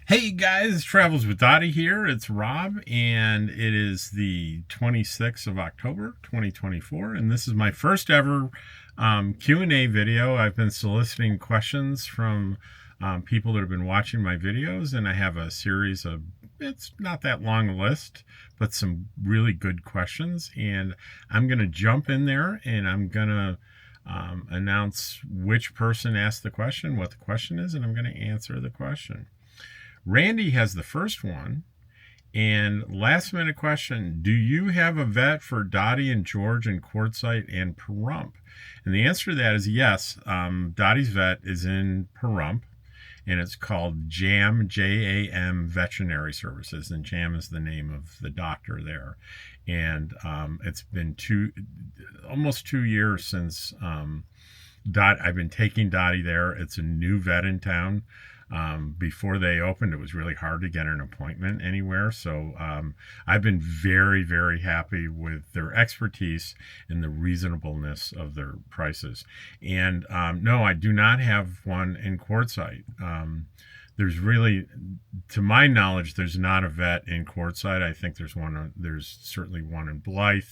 Hey guys, Travels with Dottie here. It's Rob, and it is the 26th of October, 2024, and this is my first ever Q&A video. I've been soliciting questions from people that have been watching my videos, and I have a series of, it's not that long a list, but some really good questions, and I'm going to jump in there, and I'm going to announce which person asked the question, what the question is, and I'm going to answer the question. Randy has the first one. And last minute question, do you have a vet for Dottie and George and Quartzsite and Pahrump? And the answer to that is yes. Dottie's vet is in Pahrump, and it's called JAM, J-A-M Veterinary Services. And JAM is the name of the doctor there. And it's been almost 2 years since I've been taking Dottie there. It's a new vet in town. Before they opened, it was really hard to get an appointment anywhere. So I've been very, very happy with their expertise and the reasonableness of their prices. And no, I do not have one in Quartzsite. There's really, to my knowledge, there's not a vet in Quartzsite. I think there's certainly one in Blythe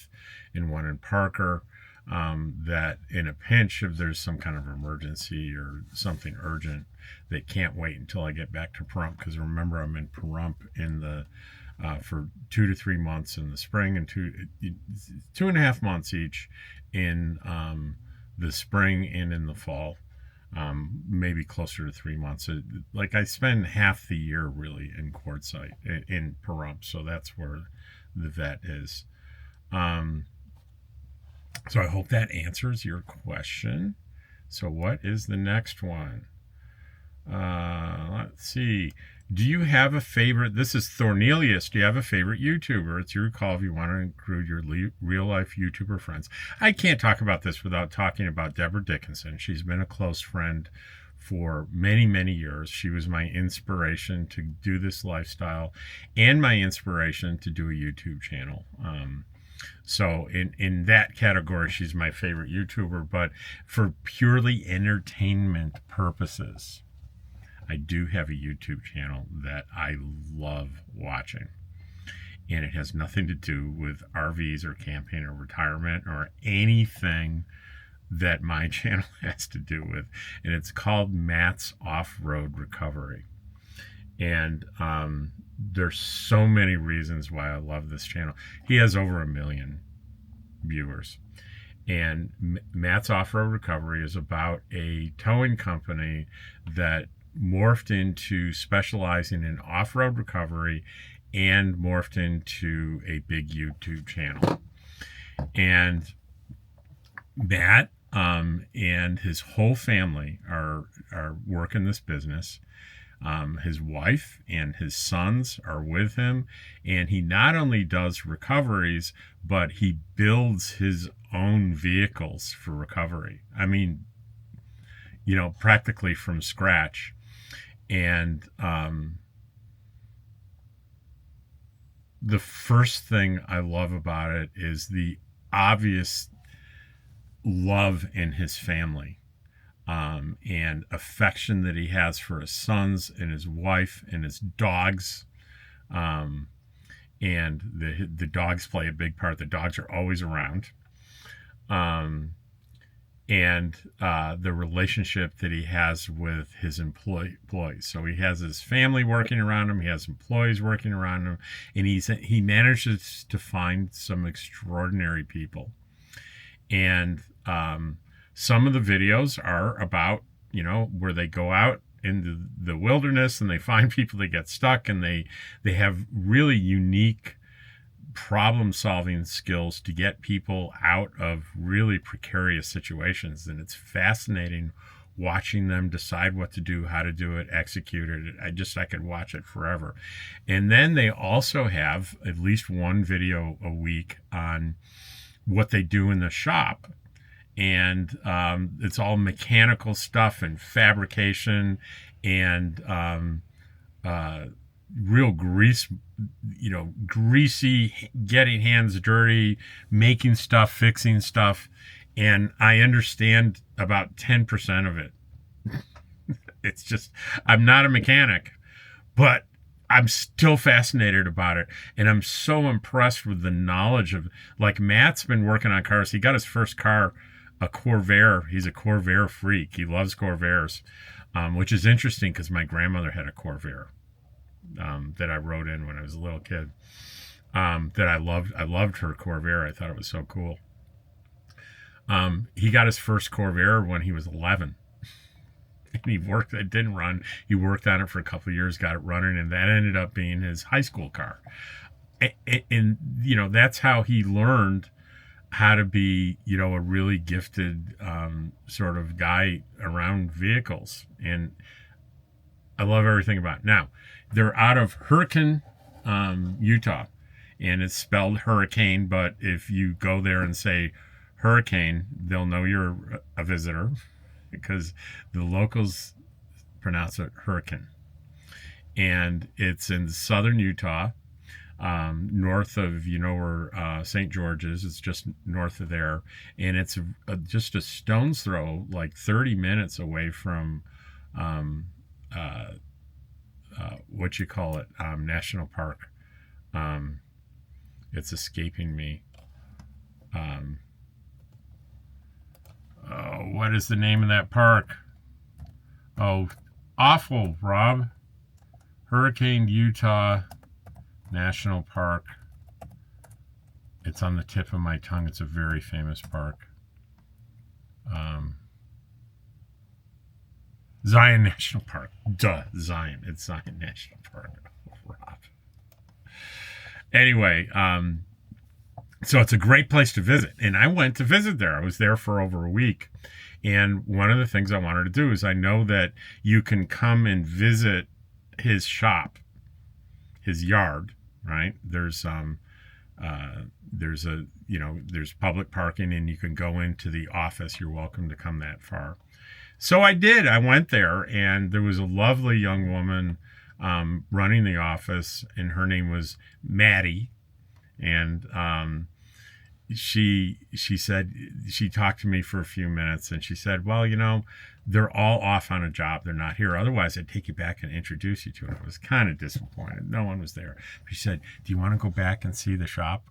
and one in Parker. That in a pinch, if there's some kind of emergency or something urgent, they can't wait until I get back to Pahrump, because remember, I'm in Pahrump for 2 to 3 months in the spring and 2.5 months each in the spring and in the fall, maybe closer to 3 months. Like I spend half the year really in Quartzsite in Pahrump, so that's where the vet is. So I hope that answers your question. So what is the next one? Let's see. Do you have a favorite? This is Thornelius. Do you have a favorite YouTuber? It's your call if you want to include your real life YouTuber friends. I can't talk about this without talking about Deborah Dickinson. She's been a close friend for many, many years. She was my inspiration to do this lifestyle and my inspiration to do a YouTube channel. So in that category, she's my favorite YouTuber. But for purely entertainment purposes, I do have a YouTube channel that I love watching. And it has nothing to do with RVs or camping or retirement or anything that my channel has to do with. And it's called Matt's Off-Road Recovery. And there's so many reasons why I love this channel. He has over 1 million viewers. And Matt's Off-Road Recovery is about a towing company that morphed into specializing in off-road recovery and morphed into a big YouTube channel. And Matt and his whole family are working this business. His wife and his sons are with him, and he not only does recoveries, but he builds his own vehicles for recovery. I mean, practically from scratch. And the first thing I love about it is the obvious love in his family. And affection that he has for his sons and his wife and his dogs. And the dogs play a big part. The dogs are always around. And the relationship that he has with his employees. So he has his family working around him. He has employees working around him. And he manages to find some extraordinary people. And some of the videos are about, where they go out into the wilderness and they find people that get stuck, and they have really unique problem-solving skills to get people out of really precarious situations. And it's fascinating watching them decide what to do, how to do it, execute it. I could watch it forever. And then they also have at least one video a week on what they do in the shop. And it's all mechanical stuff and fabrication and real greasy, getting hands dirty, making stuff, fixing stuff. And I understand about 10% of it. It's just, I'm not a mechanic, but I'm still fascinated about it, and I'm so impressed with the knowledge of, like, Matt's been working on cars. He got his first car, a Corvair. He's a Corvair freak. He loves Corvairs, which is interesting because my grandmother had a Corvair that I rode in when I was a little kid. That I loved. I loved her Corvair. I thought it was so cool. He got his first Corvair when he was 11. And he worked, it didn't run. He worked on it for a couple of years, got it running, and that ended up being his high school car. And you know, that's how he learned how to be, you know, a really gifted sort of guy around vehicles. And I love everything about it. Now, they're out of Hurricane, Utah, and it's spelled hurricane, but if you go there and say hurricane, they'll know you're a visitor, because the locals pronounce it hurricane. And it's in southern Utah, north of, you know, where St. George is. It's just north of there. And it's just a stone's throw, like 30 minutes away from what you call it, National Park. It's escaping me. What is the name of that park? Oh, awful, Rob. Hurricane Utah National Park. It's on the tip of my tongue. It's a very famous park. Zion National Park. Duh, Zion. It's Zion National Park. Oh, Rob. Anyway, so it's a great place to visit. And I went to visit there. I was there for over a week. And one of the things I wanted to do is, I know that you can come and visit his shop, his yard, right? There's there's public parking, and you can go into the office. You're welcome to come that far. So I did. I went there, and there was a lovely young woman running the office, and her name was Maddie. And she said, she talked to me for a few minutes, and she said, well, you know, they're all off on a job. They're not here. Otherwise, I'd take you back and introduce you to it. I was kind of disappointed. No one was there. She said, do you want to go back and see the shop?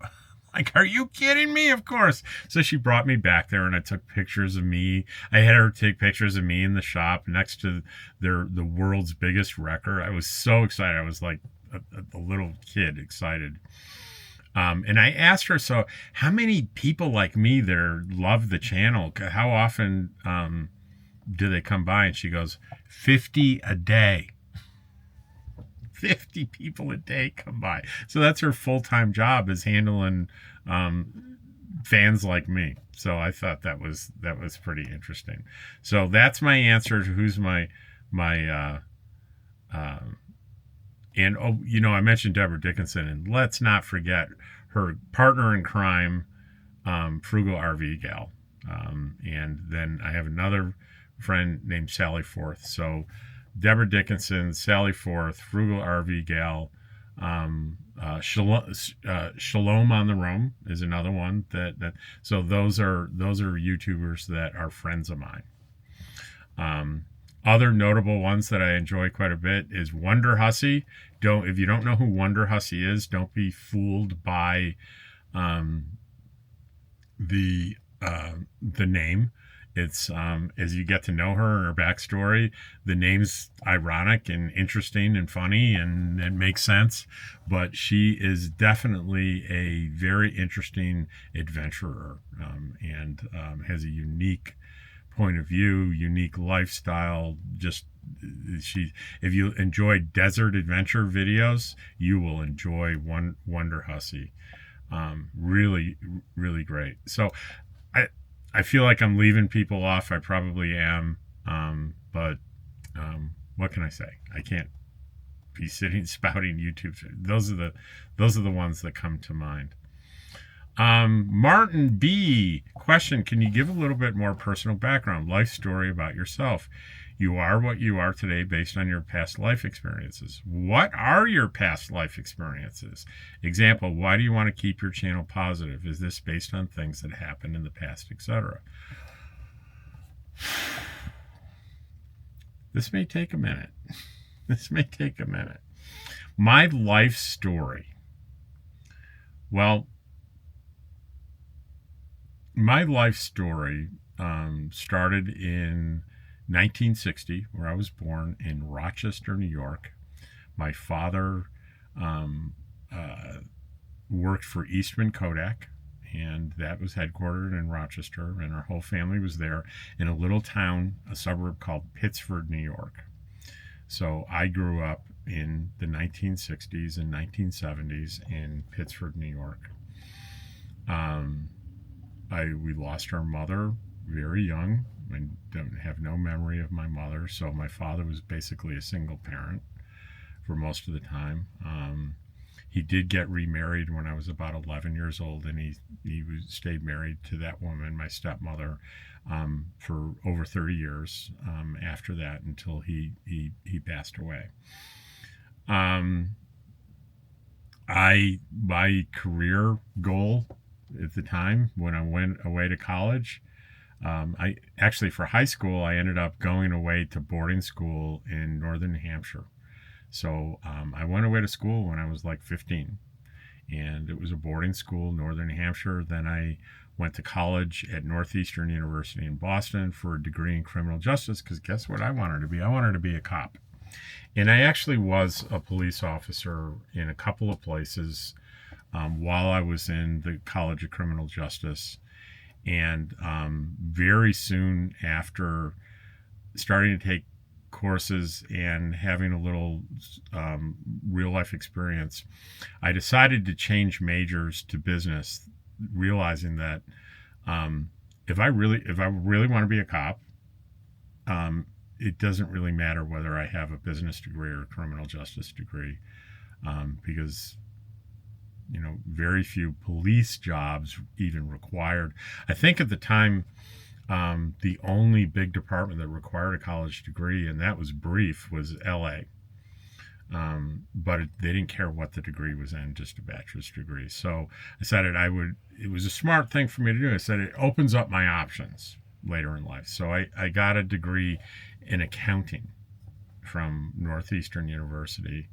Like, are you kidding me? Of course. So she brought me back there, and I took pictures of me. I had her take pictures of me in the shop next to the world's biggest wrecker. I was so excited. I was like a little kid excited. And I asked her, so how many people like me there love the channel? How often do they come by? And she goes, 50 a day. 50 people a day come by. So that's her full-time job, is handling fans like me. So I thought that was pretty interesting. So that's my answer to who's my and oh, you know, I mentioned Deborah Dickinson, and let's not forget her partner in crime, Frugal RV Gal. And then I have another friend named Sally Forth. So Deborah Dickinson, Sally Forth, Frugal RV Gal, Shalom on the Roam is another one that so those are YouTubers that are friends of mine. Other notable ones that I enjoy quite a bit is Wonder Hussy. If you don't know who Wonder Hussy is, don't be fooled by the name. It's as you get to know her and her backstory, the name's ironic and interesting and funny, and it makes sense. But she is definitely a very interesting adventurer, and has a unique point of view, unique lifestyle. Just if you enjoy desert adventure videos, you will enjoy Wonder Hussy. Really, really great. So I feel like I'm leaving people off. I probably am. But what can I say? I can't be sitting spouting YouTube. Those are the ones that come to mind. Martin B. Question: can you give a little bit more personal background, life story about yourself? You are what you are today based on your past life experiences. What are your past life experiences? Example, why do you want to keep your channel positive? Is this based on things that happened in the past, etc.? This may take a minute. My life story. Well, my life story started in 1960, where I was born in Rochester, New York. My father um, uh, worked for Eastman Kodak, and that was headquartered in Rochester, and our whole family was there in a little town, a suburb called Pittsford, New York. So I grew up in the 1960s and 1970s in Pittsford, New York. Um, we lost our mother very young. I don't have no memory of my mother, so my father was basically a single parent for most of the time. He did get remarried when I was about 11 years old, and stayed married to that woman, my stepmother, for over 30 years after that, until he passed away. My career goal at the time when I went away to college, I actually, for high school, I ended up going away to boarding school in northern New Hampshire. So I went away to school when I was like 15, and it was a boarding school, northern New Hampshire. Then I went to college at Northeastern University in Boston for a degree in criminal justice, because guess what I wanted to be? I wanted to be a cop. And I actually was a police officer in a couple of places while I was in the College of Criminal Justice. And very soon after starting to take courses and having a little real life experience, I decided to change majors to business, realizing that if I really want to be a cop, it doesn't really matter whether I have a business degree or a criminal justice degree, because very few police jobs even required. I think at the time, the only big department that required a college degree, and that was brief, was LA. But they didn't care what the degree was in, just a bachelor's degree. So I decided it was a smart thing for me to do. I said it opens up my options later in life. So I got a degree in accounting from Northeastern University.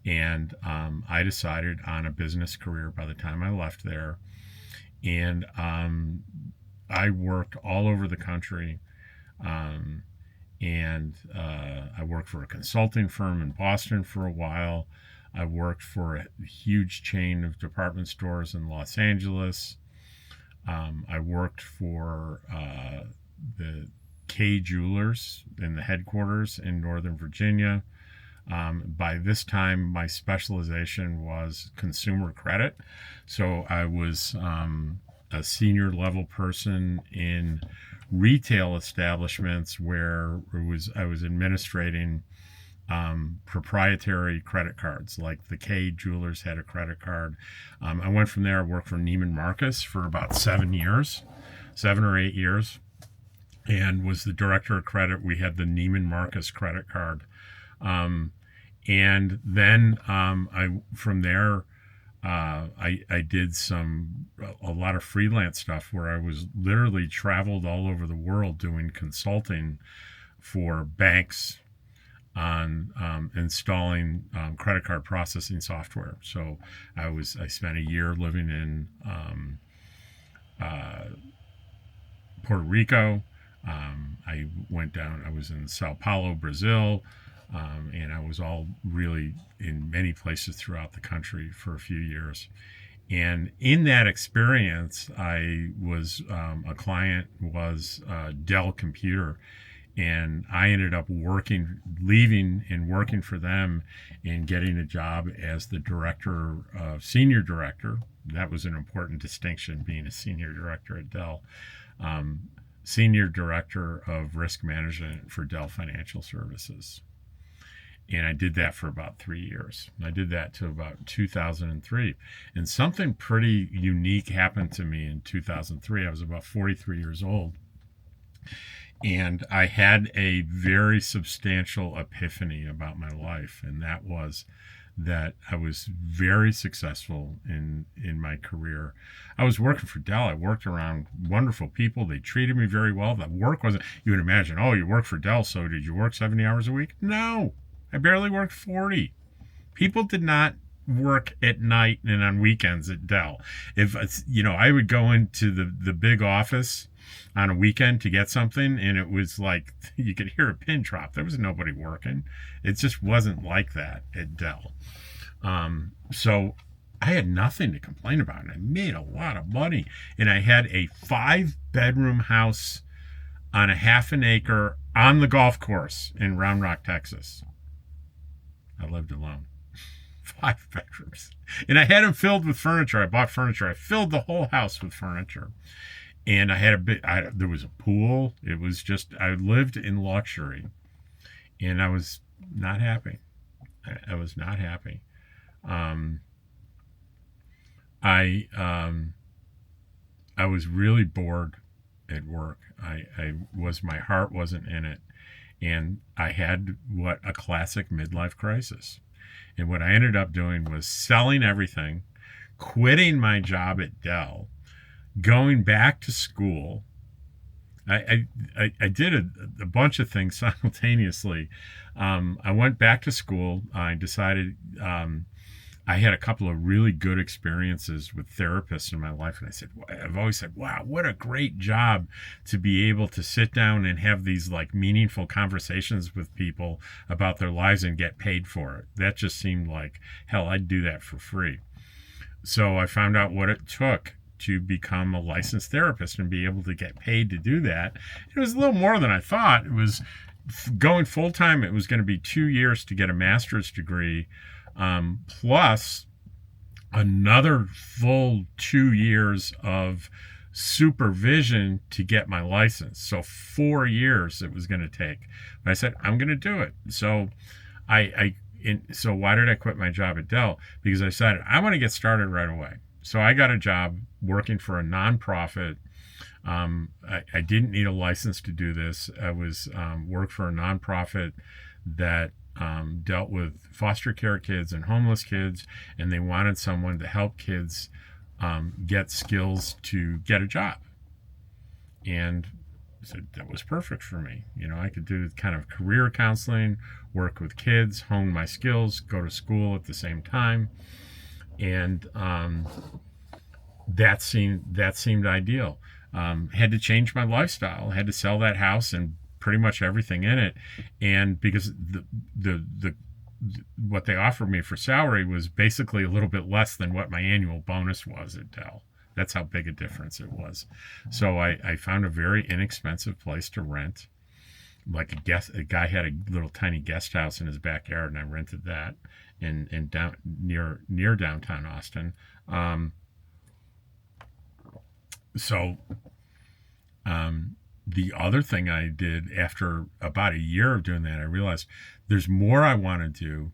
And I decided on a business career by the time I left there. And I worked all over the country. And I worked for a consulting firm in Boston for a while. I worked for a huge chain of department stores in Los Angeles. I worked for the K Jewelers in the headquarters in Northern Virginia. By this time, my specialization was consumer credit. So I was a senior level person in retail establishments where I was administrating proprietary credit cards. Like the K Jewelers had a credit card. I went from there. I worked for Neiman Marcus for about 7 or 8 years, and was the director of credit. We had the Neiman Marcus credit card. And then from there, I did a lot of freelance stuff where I was literally traveled all over the world doing consulting for banks on installing credit card processing software. So I spent a year living in Puerto Rico. I was in Sao Paulo, Brazil. And I was all really in many places throughout the country for a few years. And in that experience, a client was Dell Computer. And I ended up leaving and working for them and getting a job as the senior director. That was an important distinction, being a senior director at Dell. Senior director of risk management for Dell Financial Services. And I did that for about 3 years. I did that to about 2003. And something pretty unique happened to me in 2003. I was about 43 years old. And I had a very substantial epiphany about my life. And that was that I was very successful in my career. I was working for Dell. I worked around wonderful people. They treated me very well. The work wasn't, you would imagine, oh, you work for Dell, so did you work 70 hours a week? No. I barely worked 40. People did not work at night and on weekends at Dell. If I would go into the big office on a weekend to get something, and it was like you could hear a pin drop. There was nobody working. It just wasn't like that at Dell. So I had nothing to complain about, and I made a lot of money. And I had a 5-bedroom house on a half an acre on the golf course in Round Rock, Texas. I lived alone. 5 bedrooms. And I had them filled with furniture. I bought furniture. I filled the whole house with furniture. And I had there was a pool. It was just, I lived in luxury. And I was not happy. I was not happy. I was really bored at work. My heart wasn't in it. And I had a classic midlife crisis. And what I ended up doing was selling everything, quitting my job at Dell, going back to school. I did a bunch of things simultaneously. I went back to school. I decided I had a couple of really good experiences with therapists in my life. And I've always said, wow, what a great job to be able to sit down and have these like meaningful conversations with people about their lives and get paid for it. That just seemed like, hell, I'd do that for free. So I found out what it took to become a licensed therapist and be able to get paid to do that. It was a little more than I thought. It was going full time. It was going to be 2 years to get a master's degree. Plus another full 2 years of supervision to get my license. So 4 years it was going to take. But I said, I'm going to do it. So so why did I quit my job at Dell? Because I decided I want to get started right away. So I got a job working for a nonprofit. I didn't need a license to do this. I was worked for a nonprofit that dealt with foster care kids and homeless kids, and they wanted someone to help kids get skills to get a job. And so that was perfect for me. I could do kind of career counseling, work with kids, hone my skills, go to school at the same time. And that seemed ideal. Had to change my lifestyle, had to sell that house and pretty much everything in it. And because the what they offered me for salary was basically a little bit less than what my annual bonus was at Dell. That's how big a difference it was. So I found a very inexpensive place to rent. Like a guy had a little tiny guest house in his backyard, and I rented that in down near downtown Austin. The other thing I did after about a year of doing that, I realized there's more I want to do.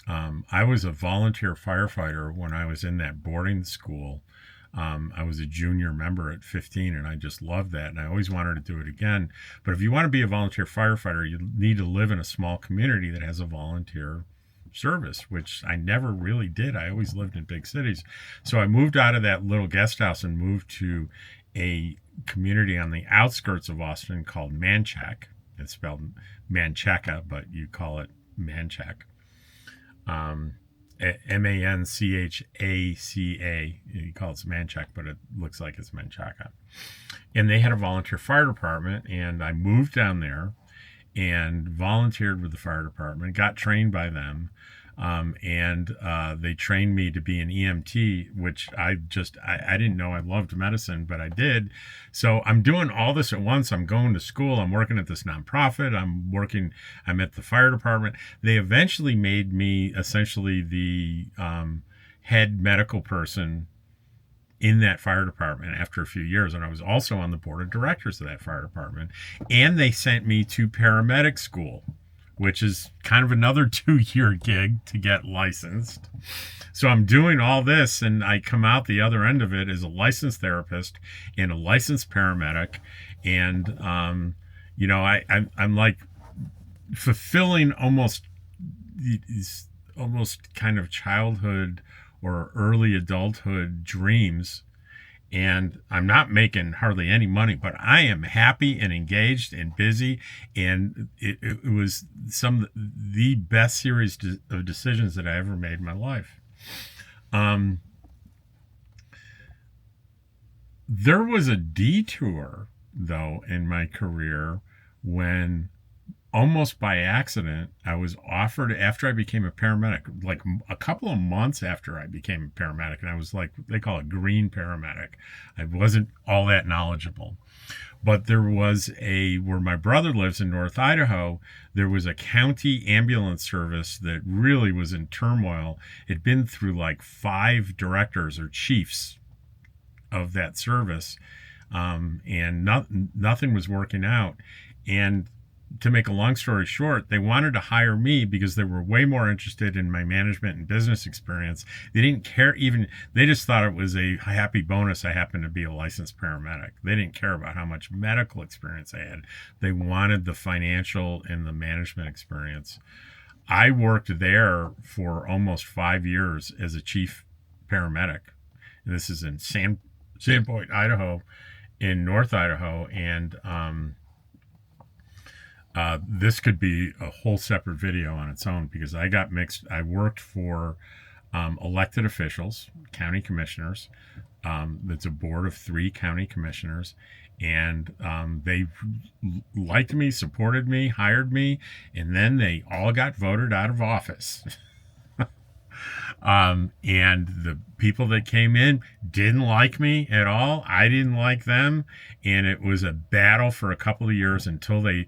I was a volunteer firefighter when I was in that boarding school. I was a junior member at 15, and I just loved that, and I always wanted to do it again. But if you want to be a volunteer firefighter, you need to live in a small community that has a volunteer service, which I never really did. I always lived in big cities. So I moved out of that little guest house and moved to a community on the outskirts of Austin called Manchaca. It's spelled Manchaca, but you call it Manchaca. Manchaca. You call it Manchaca, but it looks like it's Manchaca. And they had a volunteer fire department, and I moved down there and volunteered with the fire department, got trained by them. And they trained me to be an EMT, which I didn't know I loved medicine, but I did. So I'm doing all this at once. I'm going to school. I'm working at this nonprofit. I'm at the fire department. They eventually made me essentially the head medical person in that fire department after a few years. And I was also on the board of directors of that fire department. And they sent me to paramedic school, which is kind of another 2-year gig to get licensed. So I'm doing all this, and I come out the other end of it as a licensed therapist and a licensed paramedic. And, I'm like fulfilling almost kind of childhood or early adulthood dreams. and I'm not making hardly any money, but I am happy and engaged and busy. And it was some of the best series of decisions that I ever made in my life. There was a detour, though, in my career when almost by accident, I was offered after I became a paramedic, like a couple of months after I became a paramedic, and I was like, they call it green paramedic. I wasn't all that knowledgeable. But there was where my brother lives in North Idaho, there was a county ambulance service that really was in turmoil. It'd been through like 5 directors or chiefs of that service, and nothing was working out. And to make a long story short, they wanted to hire me because they were way more interested in my management and business experience. They didn't care they just thought it was a happy bonus I happened to be a licensed paramedic. They didn't care about how much medical experience I had. They wanted the financial and the management experience. I worked there for almost 5 years as a chief paramedic. And this is in Sandpoint, Idaho, in North Idaho. And this could be a whole separate video on its own because I got mixed. I worked for elected officials, county commissioners. It's a board of 3 county commissioners. And they liked me, supported me, hired me, and then they all got voted out of office. And the people that came in didn't like me at all. I didn't like them. And it was a battle for a couple of years until they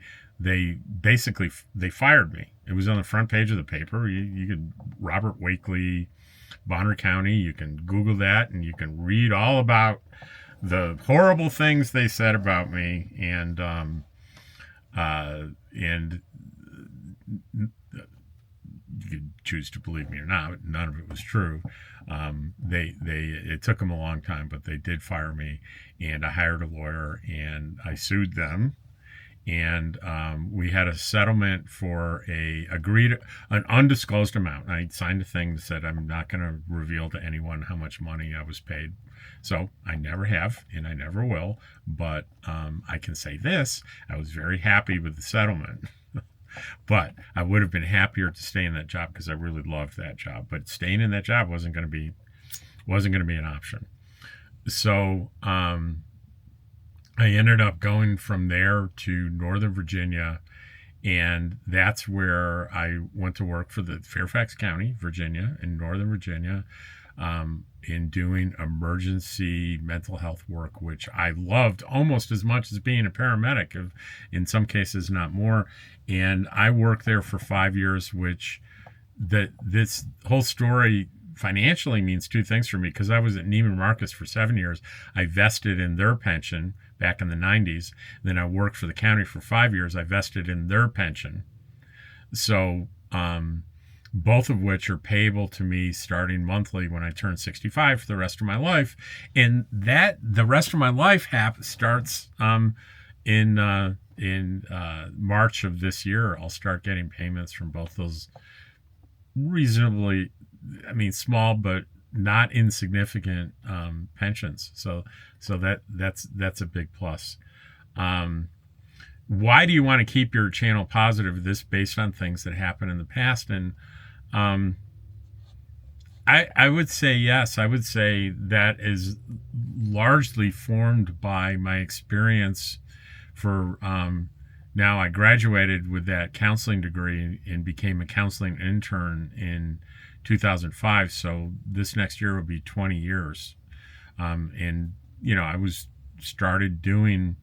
basically fired me. It was on the front page of the paper. You could, Robert Wakely, Bonner County, you can Google that and you can read all about the horrible things they said about me. And you could choose to believe me or not. None of it was true. It took them a long time, but they did fire me, and I hired a lawyer and I sued them. And we had a settlement for an undisclosed amount. I signed a thing that said I'm not going to reveal to anyone how much money I was paid. So I never have, and I never will. But I can say this: I was very happy with the settlement. But I would have been happier to stay in that job because I really loved that job. But staying in that job wasn't going to be an option. So I ended up going from there to Northern Virginia, and that's where I went to work for the Fairfax County, Virginia, in Northern Virginia, in doing emergency mental health work, which I loved almost as much as being a paramedic, in some cases not more. And I worked there for 5 years, which this whole story financially means 2 things for me, because I was at Neiman Marcus for 7 years. I vested in their pension back in the 90s. Then I worked for the county for 5 years. I vested in their pension. So both of which are payable to me starting monthly when I turn 65 for the rest of my life. And that the rest of my life starts in March of this year. I'll start getting payments from both those reasonably, small but not insignificant pensions. So that's a big plus. Why do you want to keep your channel positive? This based on things that happened in the past, and I would say yes. I would say that is largely formed by my experience. For now, I graduated with that counseling degree and became a counseling intern in 2005. So this next year will be 20 years. And I started doing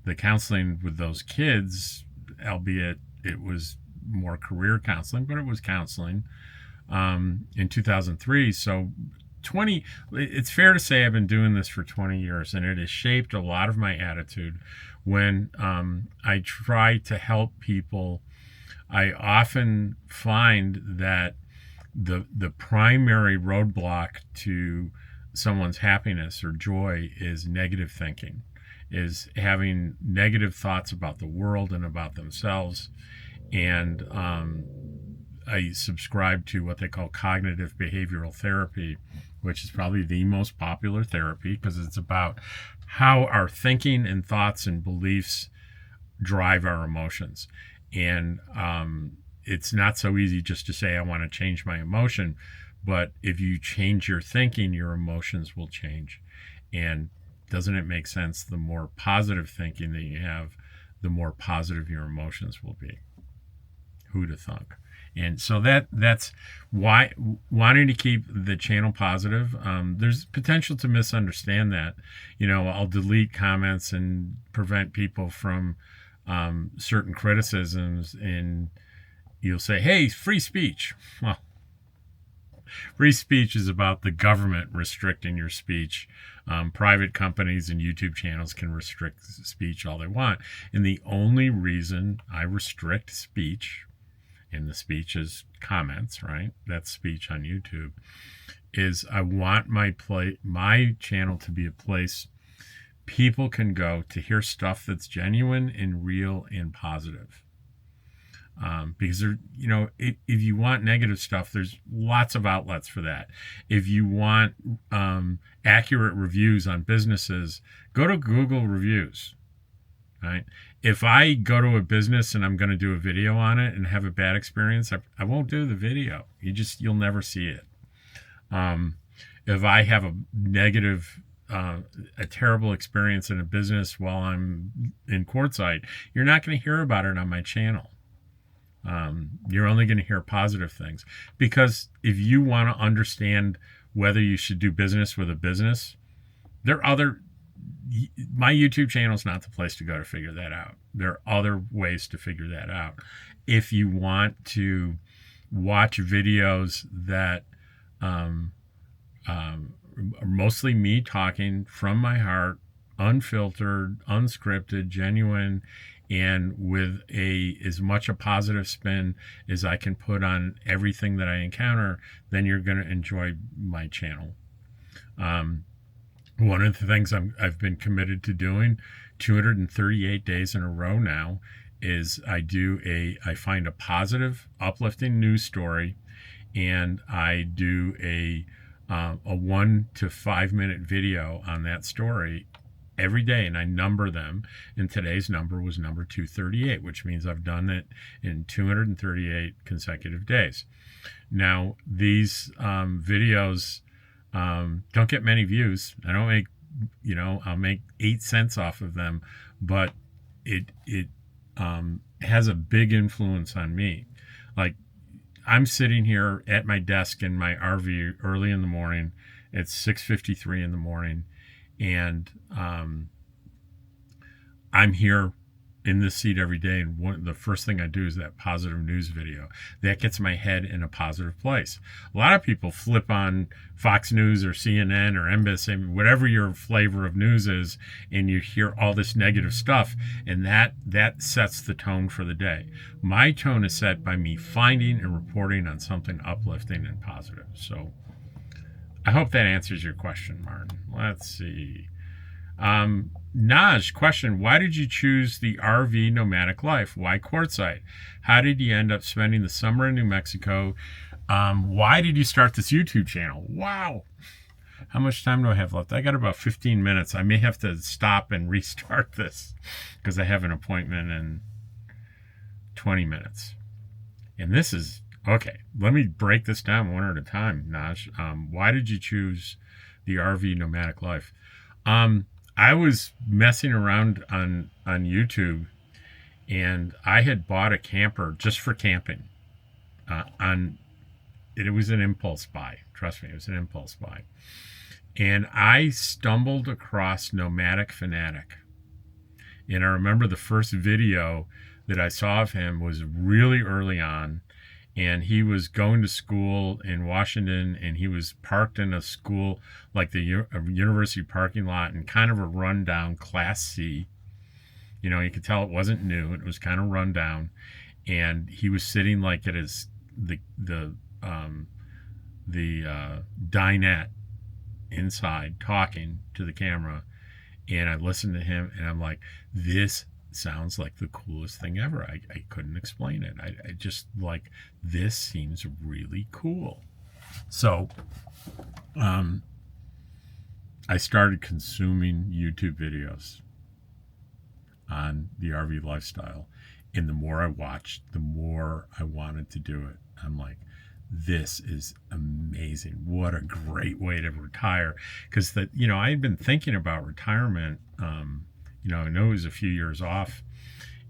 the counseling with those kids, albeit it was more career counseling, but it was counseling in 2003. So it's fair to say I've been doing this for 20 years, and it has shaped a lot of my attitude. When I try to help people, I often find that the primary roadblock to someone's happiness or joy is negative thinking, is having negative thoughts about the world and about themselves. And I subscribe to what they call cognitive behavioral therapy, which is probably the most popular therapy because it's about how our thinking and thoughts and beliefs drive our emotions. And it's not so easy just to say, I want to change my emotion. But if you change your thinking, your emotions will change. And doesn't it make sense? The more positive thinking that you have, the more positive your emotions will be. Who'd have thunk? And so that's why wanting to keep the channel positive. There's potential to misunderstand that. I'll delete comments and prevent people from certain criticisms, and you'll say, hey, free speech. Well, free speech is about the government restricting your speech. Private companies and YouTube channels can restrict speech all they want. And the only reason I restrict speech, and the speech is comments, right? That's speech on YouTube, is I want my channel to be a place people can go to hear stuff that's genuine and real and positive. Because if you want negative stuff, there's lots of outlets for that. If you want accurate reviews on businesses, go to Google reviews, right? If I go to a business and I'm going to do a video on it and have a bad experience, I won't do the video. You'll never see it. If I have a negative, a terrible experience in a business while I'm in quartzsite, you're not going to hear about it on my channel. You're only going to hear positive things, because if you want to understand whether you should do business with a business, my YouTube channel is not the place to go to figure that out. There are other ways to figure that out. If you want to watch videos that are mostly me talking from my heart, unfiltered, unscripted, genuine, and with as much a positive spin as I can put on everything that I encounter, then you're going to enjoy my channel. One of the things I've been committed to doing 238 days in a row now is I find a positive, uplifting news story, and I do a 1 to 5 minute video on that story every day, and I number them, and today's number was number 238, which means I've done it in 238 consecutive days. Now, these videos don't get many views. I don't make, I'll make 8 cents off of them, but it has a big influence on me. Like, I'm sitting here at my desk in my RV early in the morning. It's 6:53 in the morning, and I'm here in this seat every day, and the first thing I do is that positive news video. That gets my head in a positive place. A lot of people flip on Fox News or CNN or NBC, whatever your flavor of news is, and you hear all this negative stuff, and that sets the tone for the day. My tone is set by me finding and reporting on something uplifting and positive. So I hope that answers your question, Martin. Let's see. Naj, question, why did you choose the RV nomadic life? Why quartzsite? How did you end up spending the summer in New Mexico? Why did you start this YouTube channel? Wow. How much time do I have left? I got about 15 minutes. I may have to stop and restart this because I have an appointment in 20 minutes. And this is, okay, let me break this down one at a time, Naj. Why did you choose the RV nomadic life? I was messing around on YouTube, and I had bought a camper just for camping. It was an impulse buy. Trust me, it was an impulse buy. And I stumbled across Nomadic Fanatic. And I remember the first video that I saw of him was really early on. And he was going to school in Washington, and he was parked in a school, like the university parking lot, in kind of a rundown Class C. You could tell it wasn't new. It was kind of rundown. And he was sitting like at the dinette inside, talking to the camera. And I listened to him, and I'm like, this sounds like the coolest thing ever. I couldn't explain it. I just like, this seems really cool. So I started consuming YouTube videos on the RV lifestyle. And the more I watched, the more I wanted to do it. I'm like, this is amazing. What a great way to retire. Because I had been thinking about retirement. I know it was a few years off,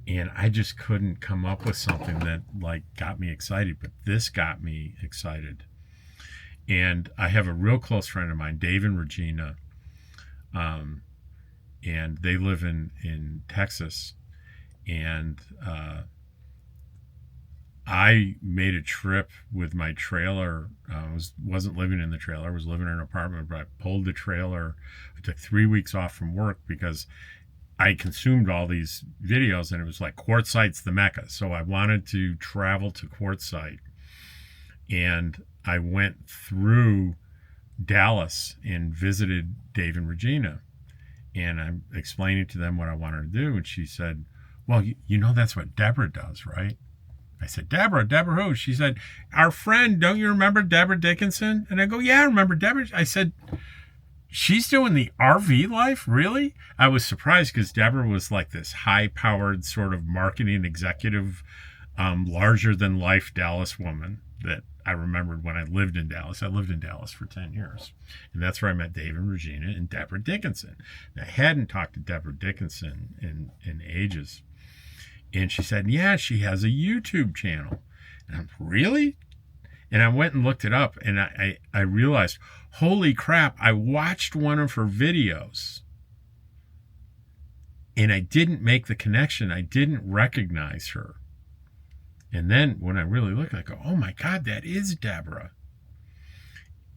and I just couldn't come up with something that like got me excited. But this got me excited. And I have a real close friend of mine, Dave and Regina, and they live in Texas. And I made a trip with my trailer. Wasn't living in the trailer. I was living in an apartment, but I pulled the trailer. I took 3 weeks off from work because I consumed all these videos, and it was like quartzsite's the Mecca. So I wanted to travel to quartzsite, and I went through Dallas and visited Dave and Regina, and I'm explaining to them what I wanted to do, and she said, well, that's what Deborah does, right? I said, Deborah who? She said, our friend, don't you remember Deborah Dickinson? And I go, yeah, I remember Deborah. I said, she's doing the RV life? Really? I was surprised because Deborah was like this high-powered sort of marketing executive, larger-than-life Dallas woman that I remembered when I lived in Dallas. I lived in Dallas for 10 years. And that's where I met Dave and Regina and Deborah Dickinson. And I hadn't talked to Deborah Dickinson in ages. And she said, yeah, she has a YouTube channel. And I'm, really? And I went and looked it up, and I realized, holy crap, I watched one of her videos, and I didn't make the connection. I didn't recognize her. And then when I really look, I go, oh my God, that is Deborah.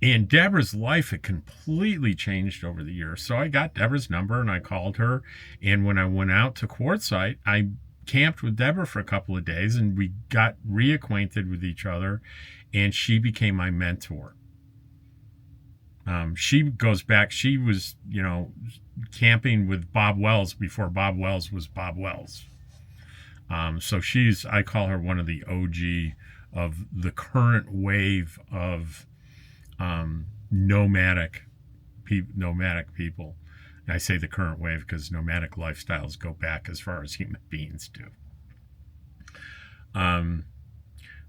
And Deborah's life had completely changed over the years. So I got Deborah's number and I called her. And when I went out to quartzsite, I camped with Deborah for a couple of days, and we got reacquainted with each other, and she became my mentor. She goes back, she was, camping with Bob Wells before Bob Wells was Bob Wells. So I call her one of the OG of the current wave of nomadic people. And I say the current wave because nomadic lifestyles go back as far as human beings do.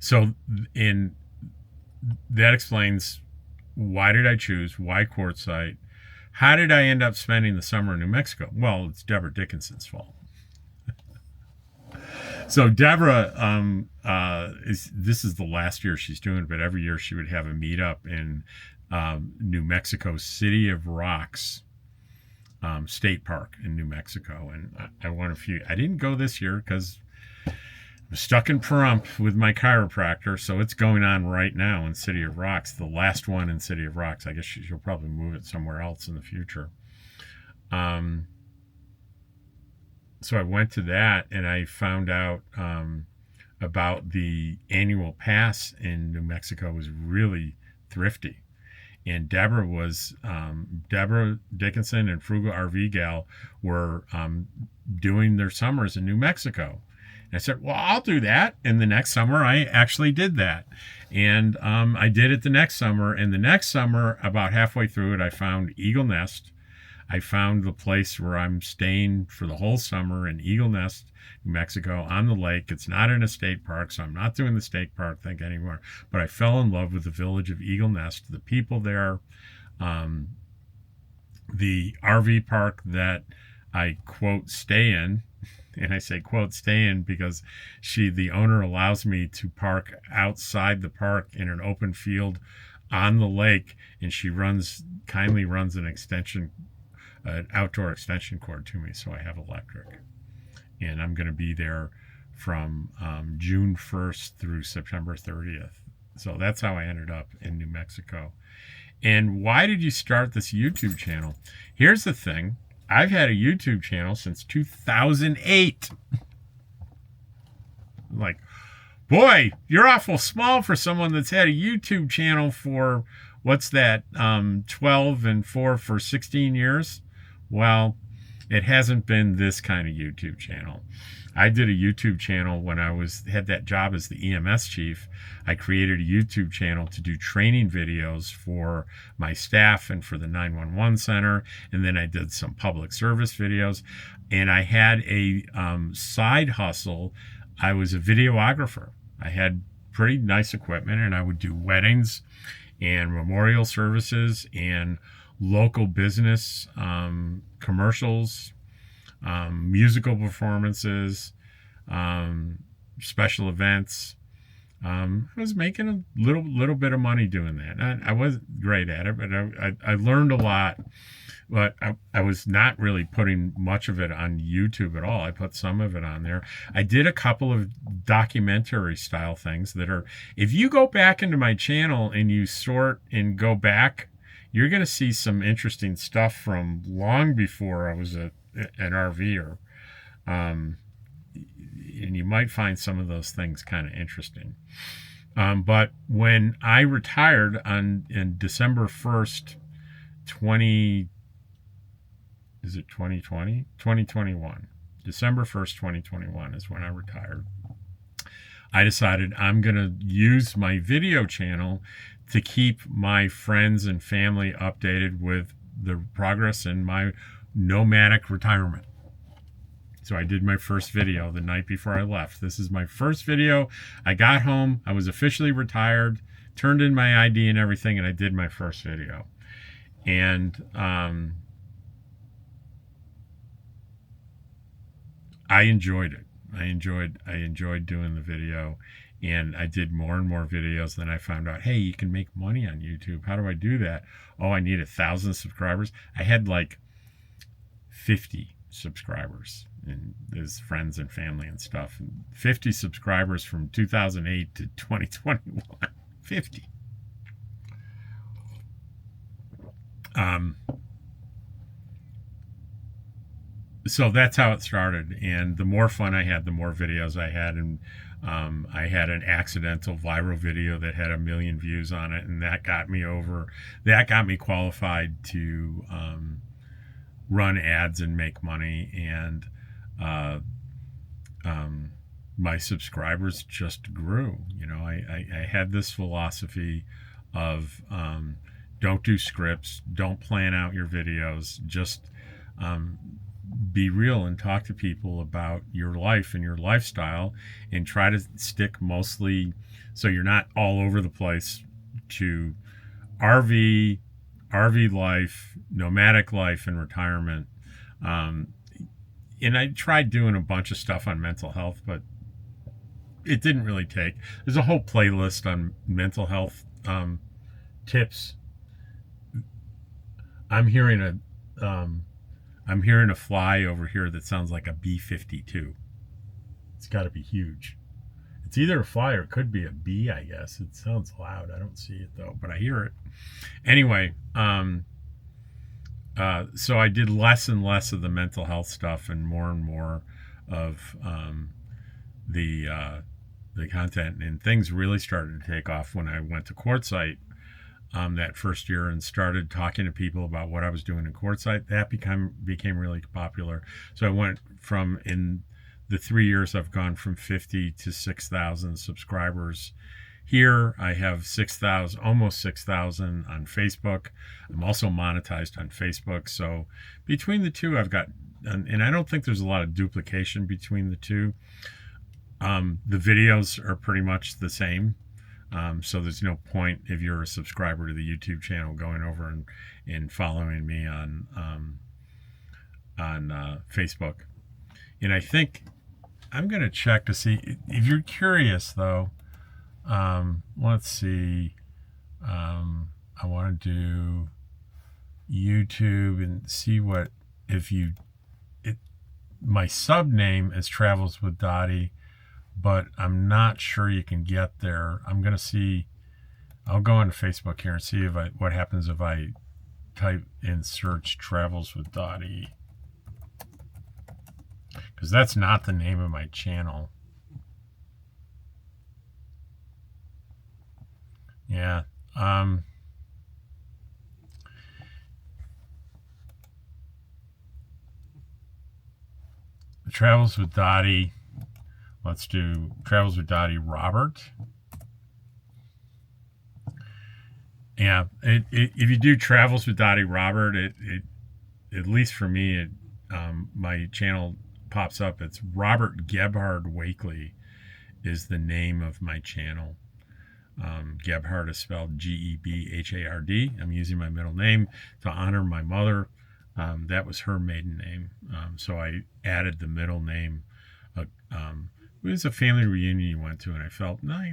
So that explains, why did I choose? Why quartzsite? How did I end up spending the summer in New Mexico? Well, it's Deborah Dickinson's fault. So Deborah, this is the last year she's doing it, but every year she would have a meetup in New Mexico, City of Rocks State Park in New Mexico. And I won a few. I didn't go this year because I was stuck in Pahrump with my chiropractor. So it's going on right now in City of Rocks, the last one in City of Rocks. I guess she'll probably move it somewhere else in the future. So I went to that, and I found out about the annual pass in New Mexico was really thrifty. And Deborah Dickinson and Frugal RV Gal were doing their summers in New Mexico. And I said, well, I'll do that. And the next summer, I actually did that. And I did it the next summer. And the next summer, about halfway through it, I found Eagle Nest. I found the place where I'm staying for the whole summer in Eagle Nest, New Mexico, on the lake. It's not in a state park, so I'm not doing the state park thing anymore. But I fell in love with the village of Eagle Nest, the people there, the RV park that I, quote, stay in. And I say, quote, stay in because the owner allows me to park outside the park in an open field on the lake, and she kindly runs an outdoor extension cord to me, so I have electric. And I'm going to be there from June 1st through September 30th. So that's how I ended up in New Mexico. And why did you start this YouTube channel? Here's the thing. I've had a YouTube channel since 2008. I'm like, boy, you're awful small for someone that's had a YouTube channel for, what's that, 12 and 4 for 16 years? Well, It hasn't been this kind of YouTube channel. I did a YouTube channel when I had that job as the EMS chief. I created a YouTube channel to do training videos for my staff and for the 911 center. And then I did some public service videos. And I had a side hustle. I was a videographer. I had pretty nice equipment, and I would do weddings and memorial services and local business commercials, musical performances, special events. I was making a little bit of money doing that. I wasn't great at it, but I learned a lot. But I was not really putting much of it on YouTube at all. I put some of it on there. I did a couple of documentary style things that are, if you go back into my channel and you sort and go back, you're going to see some interesting stuff from long before I was an RVer. And you might find some of those things kind of interesting. But when I retired in December 1st, 2021. December 1st, 2021 is when I retired. I decided I'm going to use my video channel to keep my friends and family updated with the progress in my nomadic retirement. So I did my first video the night before I left. This is my first video. I got home. I was officially retired, turned in my ID and everything, and I did my first video. And I enjoyed it. I enjoyed doing the video, and I did more and more videos. Then I found out, hey, you can make money on YouTube. How do I do that? Oh, I need 1,000 subscribers. I had like 50 subscribers, and there's friends and family and stuff. And 50 subscribers from 2008 to 2021. 50. So that's how it started, and the more fun I had, the more videos I had, and I had an accidental viral video that had 1 million views on it, and that got me qualified to run ads and make money, and my subscribers just grew. You know, I had this philosophy of don't do scripts, don't plan out your videos, just be real and talk to people about your life and your lifestyle, and try to stick mostly, so you're not all over the place, to RV life, nomadic life, and retirement. And I tried doing a bunch of stuff on mental health, but it didn't really take. There's a whole playlist on mental health tips. I'm hearing a fly over here that sounds like a B-52. It's got to be huge. It's either a fly or it could be a bee, I guess. It sounds loud. I don't see it though, but I hear it. Anyway, so I did less and less of the mental health stuff and more of the content, and things really started to take off when I went to quartzsite that first year and started talking to people about what I was doing in quartzsite. That became really popular. So I went from, in the 3 years, I've gone from 50 to 6,000 subscribers. Here I have 6,000, almost 6,000 on Facebook. I'm also monetized on Facebook. So between the two, I've got, and I don't think there's a lot of duplication between the two. The videos are pretty much the same. So there's no point, if you're a subscriber to the YouTube channel, going over and following me on Facebook. And I think I'm going to check to see, if you're curious though, let's see, I want to do YouTube and see what, my sub name is Travels with Dottie, but I'm not sure you can get there. I'm going to see, I'll go into Facebook here and see what happens if I type in search Travels with Dottie, because that's not the name of my channel. Yeah. Travels with Dottie. Let's do Travels with Dottie Robert. Yeah, if you do Travels with Dottie Robert, at least for me, my channel pops up. It's Robert Gebhard Wakely is the name of my channel. Gebhard is spelled Gebhard. I'm using my middle name to honor my mother. That was her maiden name. So I added the middle name. It was a family reunion you went to, and I felt, no,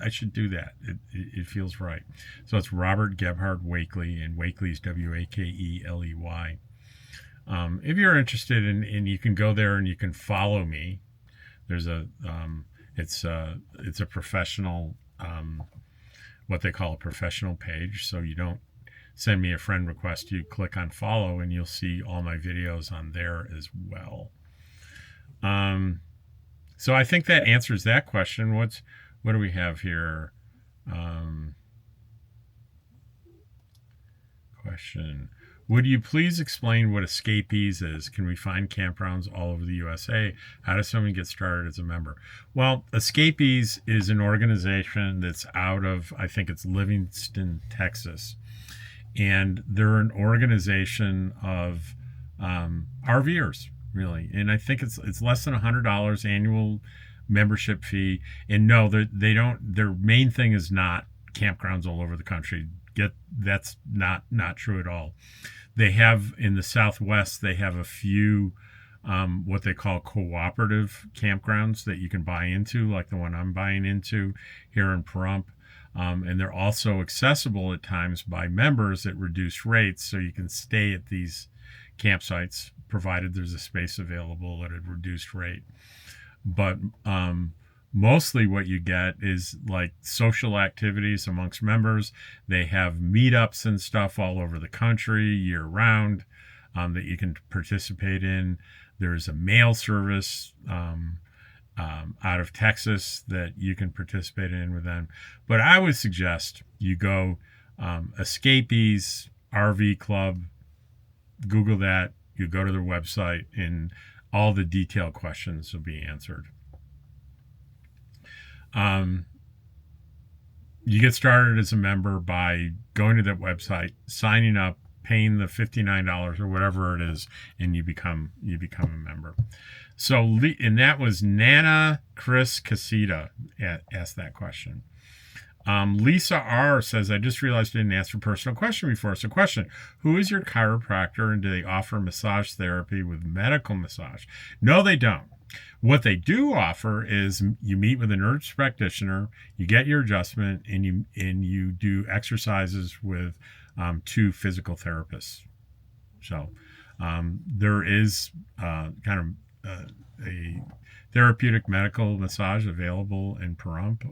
I should do that. It feels right. So it's Robert Gebhard Wakely, and Wakely is Wakeley. If you're interested in, you can go there and you can follow me. There's it's a professional, what they call a professional page. So you don't send me a friend request. You click on follow and you'll see all my videos on there as well. So I think that answers that question. What do we have here? Question. Would you please explain what Escapees is? Can we find campgrounds all over the USA? How does someone get started as a member? Well, Escapees is an organization that's out of, I think it's Livingston, Texas. And they're an organization of RVers, really. And I think it's less than $100 annual membership fee. And no, they don't, their main thing is not campgrounds all over the country. That's not true at all. They have in the Southwest, they have a few what they call cooperative campgrounds that you can buy into, like the one I'm buying into here in Pahrump. And they're also accessible at times by members at reduced rates, so you can stay at these campsites provided there's a space available at a reduced rate. But mostly what you get is like social activities amongst members. They have meetups and stuff all over the country year round that you can participate in. There's a mail service out of Texas that you can participate in with them. But I would suggest you go Escapees RV Club, Google that, you go to their website, and all the detailed questions will be answered. You get started as a member by going to that website, signing up, paying the $59 or whatever it is, and you become a member. So, and that was Nana Chris Casita asked that question. Lisa R says, I just realized I didn't ask a personal question before. So question, who is your chiropractor, and do they offer massage therapy with medical massage? No, they don't. What they do offer is you meet with a nurse practitioner, you get your adjustment, and you do exercises with 2 physical therapists. So there is kind of a therapeutic medical massage available in Pahrump.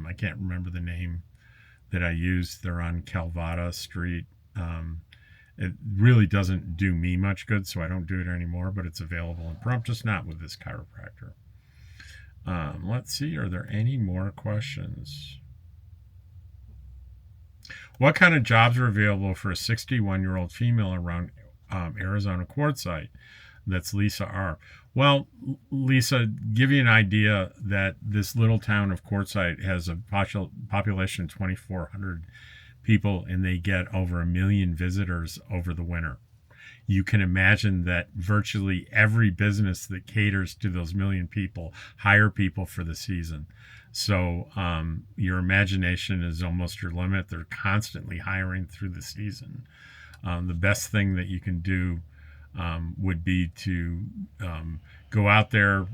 I can't remember the name that I used. They're on Calvada Street. It really doesn't do me much good, so I don't do it anymore, but it's available in Pahrump, just not with this chiropractor. Let's see, are there any more questions? What kind of jobs are available for a 61-year-old female around Arizona quartzsite? That's Lisa R. Well, Lisa, give you an idea that this little town of Quartzsite has a population of 2,400 people, and they get over 1 million visitors over the winter. You can imagine that virtually every business that caters to those 1 million people hire people for the season. So your imagination is almost your limit. They're constantly hiring through the season. The best thing that you can do would be to go out there,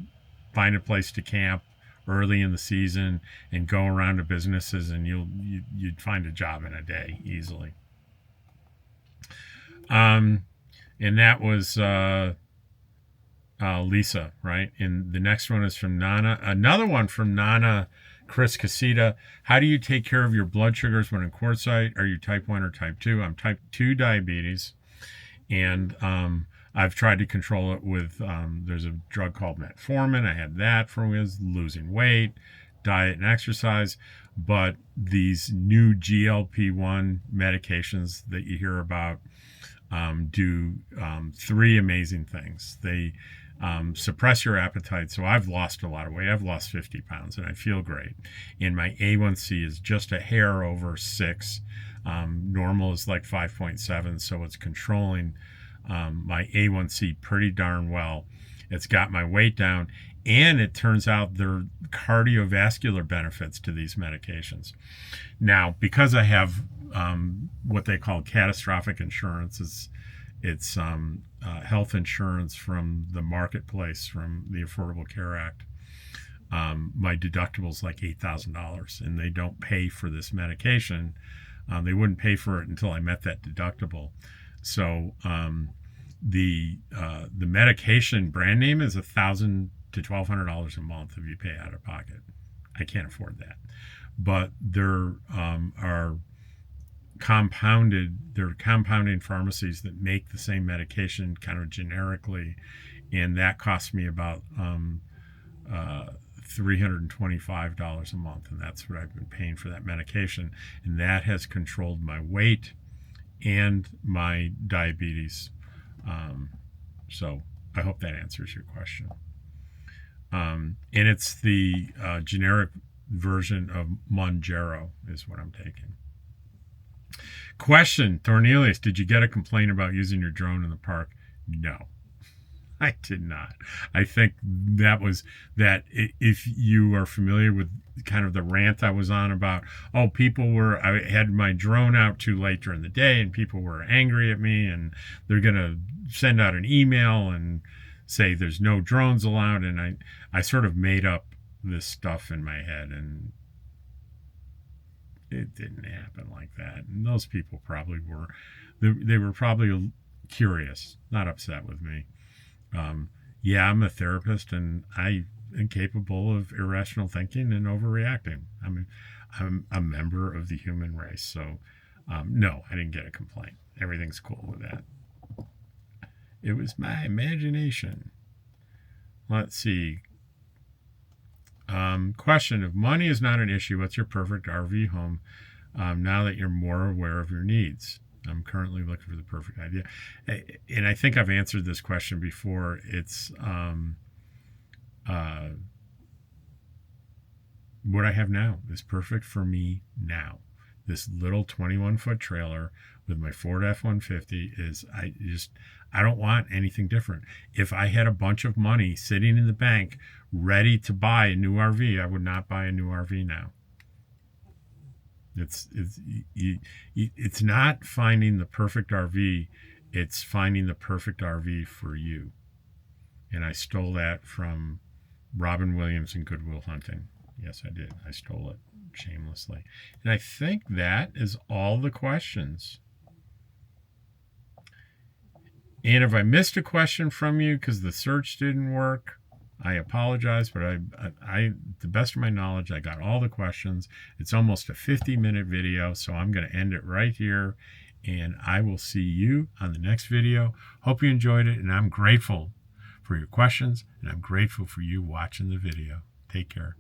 find a place to camp early in the season, and go around to businesses, and you'd find a job in a day easily. And that was Lisa, right? And the next one is from Nana. Another one from Nana Chris Casita. How do you take care of your blood sugars when in quartzsite? Are you type 1 or type 2? I'm type 2 diabetes. And I've tried to control it with, there's a drug called metformin. I had that for losing weight, diet, and exercise. But these new GLP-1 medications that you hear about do 3 amazing things. They suppress your appetite. So I've lost a lot of weight. I've lost 50 pounds and I feel great. And my A1C is just a hair over 6. Normal is like 5.7, so it's controlling my A1C pretty darn well. It's got my weight down, and it turns out there are cardiovascular benefits to these medications. Now, because I have what they call catastrophic insurance, it's health insurance from the marketplace, from the Affordable Care Act. My deductible is like $8,000, and they don't pay for this medication. They wouldn't pay for it until I met that deductible. So the medication brand name is $1,000 to $1,200 a month if you pay out of pocket. I can't afford that. But there are compounding pharmacies that make the same medication kind of generically, and that costs me about $325 a month, and that's what I've been paying for that medication, and that has controlled my weight and my diabetes. So I hope that answers your question. And it's the generic version of Monjaro is what I'm taking. Question, Thornelius, did you get a complaint about using your drone in the park? No, I did not. I think that was that. If you are familiar with kind of the rant I was on about, I had my drone out too late during the day and people were angry at me and they're going to send out an email and say there's no drones allowed. And I sort of made up this stuff in my head, and it didn't happen like that. And those people probably they were probably curious, not upset with me. Yeah, I'm a therapist and I am capable of irrational thinking and overreacting. I'm a member of the human race. So no, I didn't get a complaint. Everything's cool with that. It was my imagination. Let's see. Question, if money is not an issue, what's your perfect RV home now that you're more aware of your needs? I'm currently looking for the perfect idea. And I think I've answered this question before. It's what I have now is perfect for me now. This little 21-foot trailer with my Ford F-150 I don't want anything different. If I had a bunch of money sitting in the bank ready to buy a new RV, I would not buy a new RV now. It's not finding the perfect RV, it's finding the perfect RV for you. And I stole that from Robin Williams in Good Will Hunting. Yes, I did. I stole it shamelessly. And I think that is all the questions. And if I missed a question from you because the search didn't work, I apologize, but I, to the best of my knowledge, I got all the questions. It's almost a 50-minute video, so I'm going to end it right here, and I will see you on the next video. Hope you enjoyed it, and I'm grateful for your questions, and I'm grateful for you watching the video. Take care.